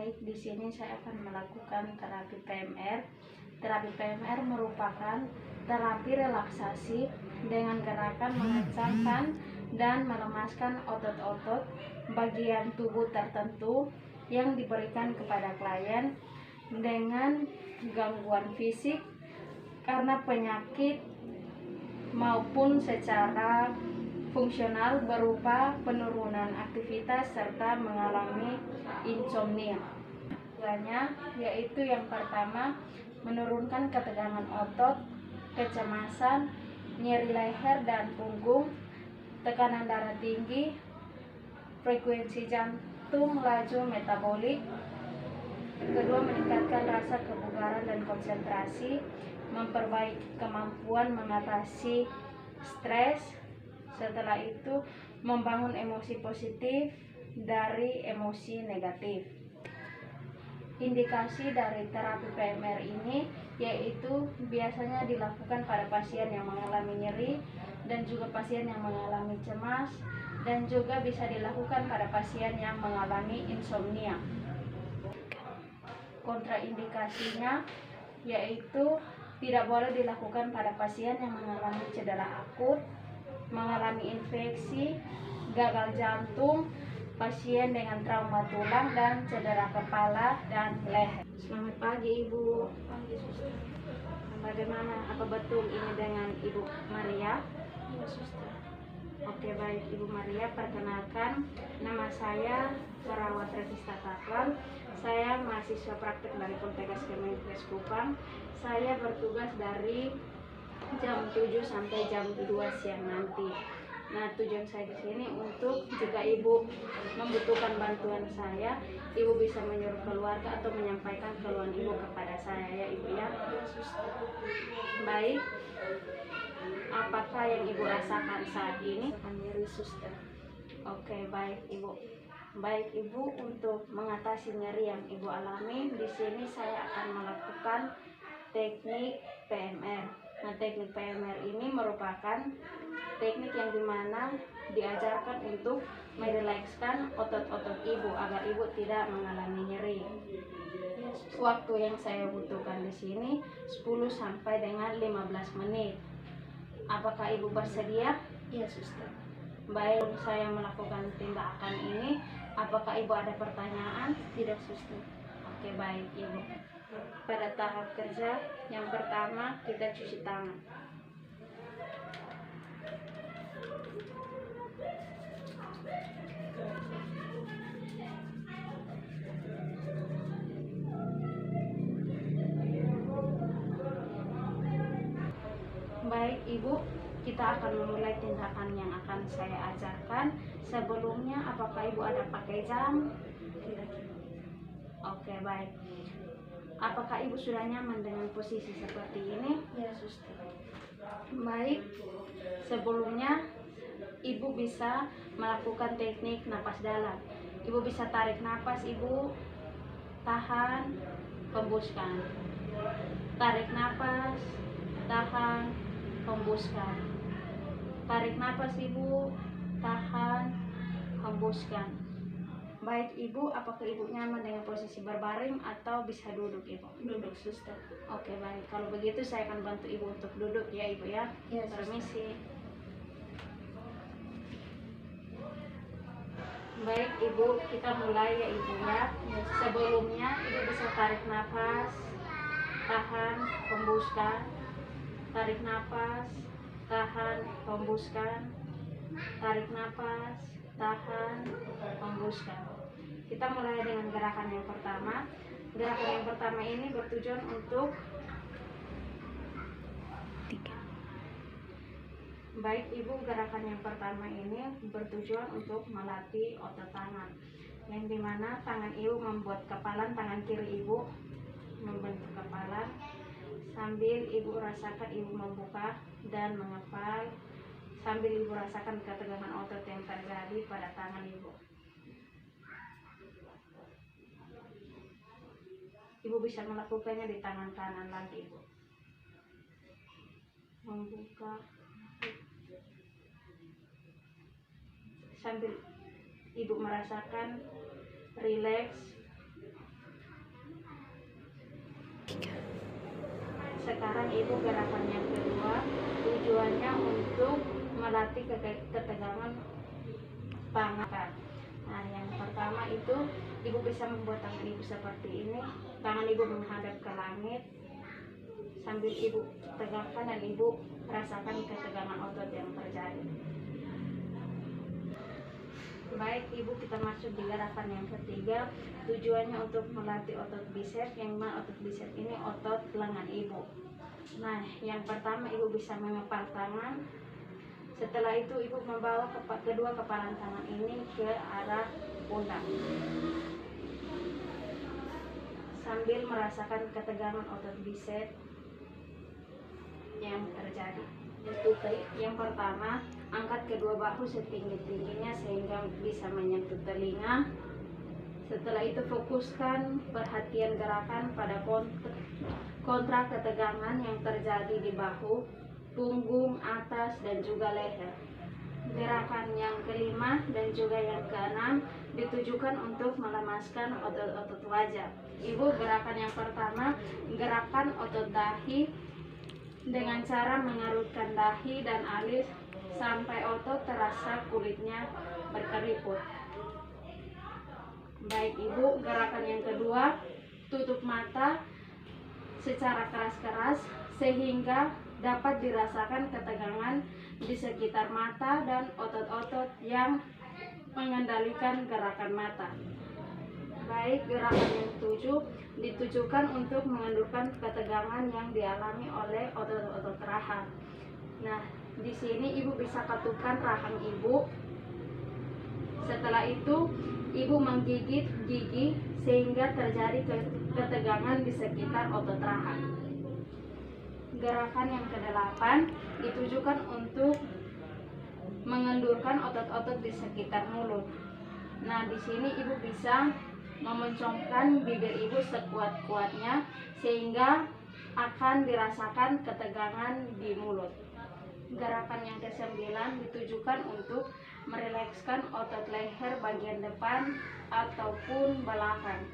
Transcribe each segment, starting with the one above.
Baik, di sini saya akan melakukan terapi PMR. Terapi PMR merupakan terapi relaksasi dengan gerakan mengencangkan dan melemaskan otot-otot bagian tubuh tertentu yang diberikan kepada klien dengan gangguan fisik karena penyakit maupun secara fungsional berupa penurunan aktivitas serta mengalami insomnia. Yaitu yang pertama, menurunkan ketegangan otot, kecemasan, nyeri leher dan punggung, tekanan darah tinggi, frekuensi jantung, laju metabolik. Kedua, meningkatkan rasa kebugaran dan konsentrasi, memperbaiki kemampuan mengatasi stres. Setelah itu, membangun emosi positif dari emosi negatif. Indikasi dari terapi PMR ini yaitu biasanya dilakukan pada pasien yang mengalami nyeri dan juga pasien yang mengalami cemas, dan juga bisa dilakukan pada pasien yang mengalami insomnia. Kontraindikasinya yaitu tidak boleh dilakukan pada pasien yang mengalami cedera akut, mengalami infeksi, gagal jantung, pasien dengan trauma tulang dan cedera kepala dan leher. Selamat pagi Ibu. Pagi, Suster. Bagaimana? Apa betul ini dengan Ibu Maria? Ya, Suster. Oke, baik Ibu Maria, perkenalkan nama saya Perawat Revista Taklan. Saya mahasiswa praktek dari Poltekkes Kemenkes Kupang. Saya bertugas dari jam 7 sampai jam 2 siang nanti. Nah, tujuan saya di sini untuk jika Ibu membutuhkan bantuan saya, Ibu bisa menyuruh keluarga atau menyampaikan keluhan Ibu kepada saya ya Ibu ya. Baik. Apakah yang Ibu rasakan saat ini? Nyeri, Suster. Oke, baik Ibu. Baik Ibu, untuk mengatasi nyeri yang Ibu alami, di sini saya akan melakukan teknik PMR. Nah, teknik PMR ini merupakan teknik yang dimana diajarkan untuk merilekskan otot-otot Ibu agar Ibu tidak mengalami nyeri. Waktu yang saya butuhkan di sini 10 sampai dengan 15 menit. Apakah Ibu bersedia? Iya, Suster. Baik, saya melakukan tindakan ini. Apakah Ibu ada pertanyaan? Tidak, Suster. Oke, baik Ibu. Pada tahap kerja yang pertama, kita cuci tangan. Baik Ibu, kita akan memulai tindakan yang akan saya ajarkan. Sebelumnya, apakah Ibu ada pakai jam? Tidak. Oke, baik. Apakah Ibu sudah nyaman dengan posisi seperti ini? Ya, Suster. Baik. Sebelumnya, Ibu bisa melakukan teknik napas dalam. Ibu bisa tarik napas, Ibu tahan, hembuskan. Tarik napas, tahan, hembuskan. Tarik napas Ibu, tahan, hembuskan. Baik Ibu, apakah Ibu nyaman dengan posisi berbaring atau bisa duduk Ibu? Duduk, Suster. Oke, baik. Kalau begitu saya akan bantu Ibu untuk duduk ya Ibu ya. Ya, Suster. Permisi. Baik Ibu, kita mulai ya Ibu ya. Sebelumnya Ibu bisa tarik nafas, tahan, hembuskan. Tarik nafas, tahan, hembuskan. Tarik nafas, tahan, hembuskan. Kita mulai dengan gerakan yang pertama. Gerakan yang pertama ini bertujuan untuk Baik Ibu, gerakan yang pertama ini bertujuan untuk melatih otot tangan, yang dimana tangan Ibu membuat kepalan, tangan kiri Ibu membentuk kepalan, sambil Ibu rasakan Ibu membuka dan mengepal, sambil Ibu rasakan ketegangan otot yang terjadi pada tangan Ibu. Ibu bisa melakukannya di tangan kanan lagi Ibu. Membuka sambil Ibu merasakan rileks ibu gerakan yang kedua tujuannya untuk melatih ketegangan tangan. Nah, yang pertama itu ibu bisa membuat tangan ibu seperti ini. Tangan ibu menghadap ke langit sambil ibu tegakkan dan ibu rasakan ketegangan otot yang terjadi. Baik ibu, kita masuk di gerakan yang ketiga. Tujuannya untuk melatih otot bicep, yang mana otot bicep ini otot lengan ibu. Nah, yang pertama ibu bisa mengepal tangan. Setelah itu ibu membawa kedua kepalan tangan ini ke arah pundak sambil merasakan ketegangan otot bicep yang terjadi. Yang pertama, angkat kedua bahu setinggi-tingginya sehingga bisa menyentuh telinga. Setelah itu fokuskan perhatian gerakan pada kontra ketegangan yang terjadi di bahu, punggung, atas, dan juga leher. Gerakan yang kelima dan juga yang keenam ditujukan untuk melemaskan otot-otot wajah. Ibu, gerakan yang pertama, gerakan otot dahi dengan cara mengerutkan dahi dan alis sampai otot terasa kulitnya berkeriput. Baik ibu, gerakan yang kedua, tutup mata secara keras-keras sehingga dapat dirasakan ketegangan di sekitar mata dan otot-otot yang mengendalikan gerakan mata. Baik, gerakan yang ketujuh ditujukan untuk mengendurkan ketegangan yang dialami oleh otot-otot rahang. Nah, di sini ibu bisa ketukan rahang ibu. Setelah itu, ibu menggigit gigi sehingga terjadi ketegangan di sekitar otot rahang. Gerakan yang kedelapan ditujukan untuk mengendurkan otot-otot di sekitar mulut. Nah, di sini ibu bisa memencongkan bibir ibu sekuat-kuatnya sehingga akan dirasakan ketegangan di mulut. Gerakan yang kesembilan ditujukan untuk merilekskan otot leher bagian depan ataupun belakang.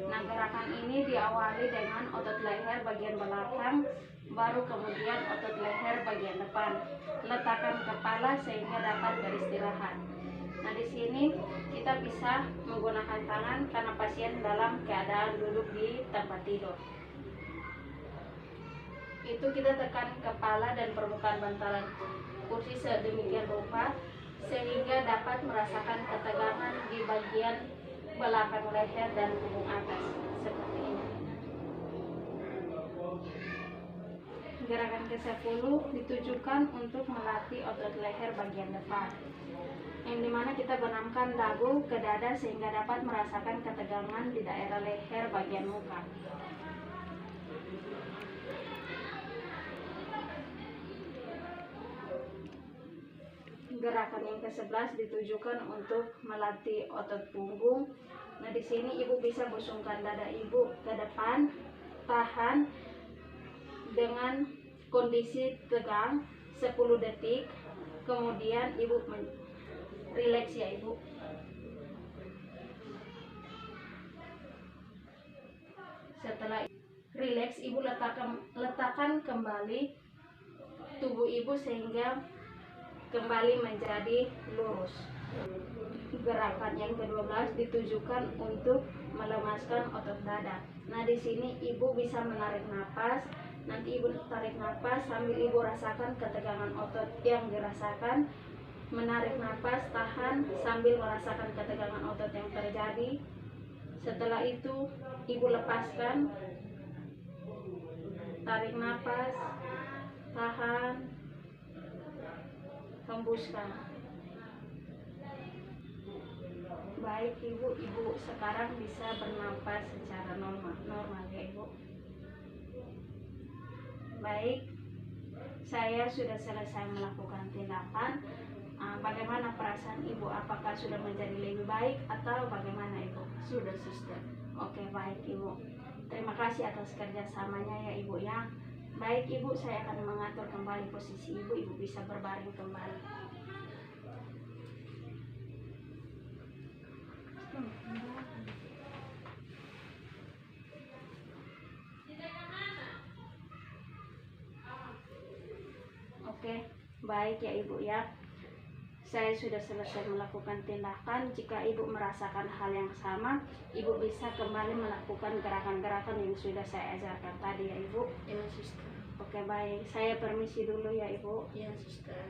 Nah, gerakan ini diawali dengan otot leher bagian belakang, baru kemudian otot leher bagian depan. Letakkan kepala sehingga dapat beristirahat. Nah, di sini kita bisa menggunakan tangan karena pasien dalam keadaan duduk di tempat tidur. Itu kita tekan kepala dan permukaan bantalan kursi sedemikian rupa sehingga dapat merasakan ketegangan di bagian belakang leher dan punggung atas seperti ini. Gerakan ke-10 ditujukan untuk melatih otot leher bagian depan, yang dimana kita benamkan dagu ke dada sehingga dapat merasakan ketegangan di daerah leher bagian muka. Gerakan yang ke-11 ditujukan untuk melatih otot punggung. Nah, di sini ibu bisa busungkan dada ibu ke depan, tahan dengan kondisi tegang 10 detik. Kemudian ibu rileks ya ibu. Setelah rileks, ibu letakkan kembali tubuh ibu sehingga kembali menjadi lurus. Gerakan yang ke-12 ditujukan untuk melemaskan otot dada. Nah, di sini ibu bisa menarik napas. Nanti ibu tarik napas sambil ibu rasakan ketegangan otot yang dirasakan. Menarik napas, tahan sambil merasakan ketegangan otot yang terjadi. Setelah itu ibu lepaskan, tarik napas, tahan, hembuskan. Baik ibu sekarang bisa bernapas secara normal ya ibu. Baik, saya sudah selesai melakukan tindakan. Bagaimana perasaan ibu? Apakah sudah menjadi lebih baik atau bagaimana ibu? Sudah, suster. Oke, baik ibu. Terima kasih atas kerjasamanya ya ibu ya. Baik ibu, saya akan mengatur kembali posisi ibu. Ibu bisa berbaring kembali. Oke, baik ya Ibu ya. Saya sudah selesai melakukan tindakan. Jika Ibu merasakan hal yang sama, Ibu bisa kembali melakukan gerakan-gerakan yang sudah saya ajarkan tadi ya Ibu. Ya, suster. Oke, baik. Saya permisi dulu ya Ibu. Ya, suster.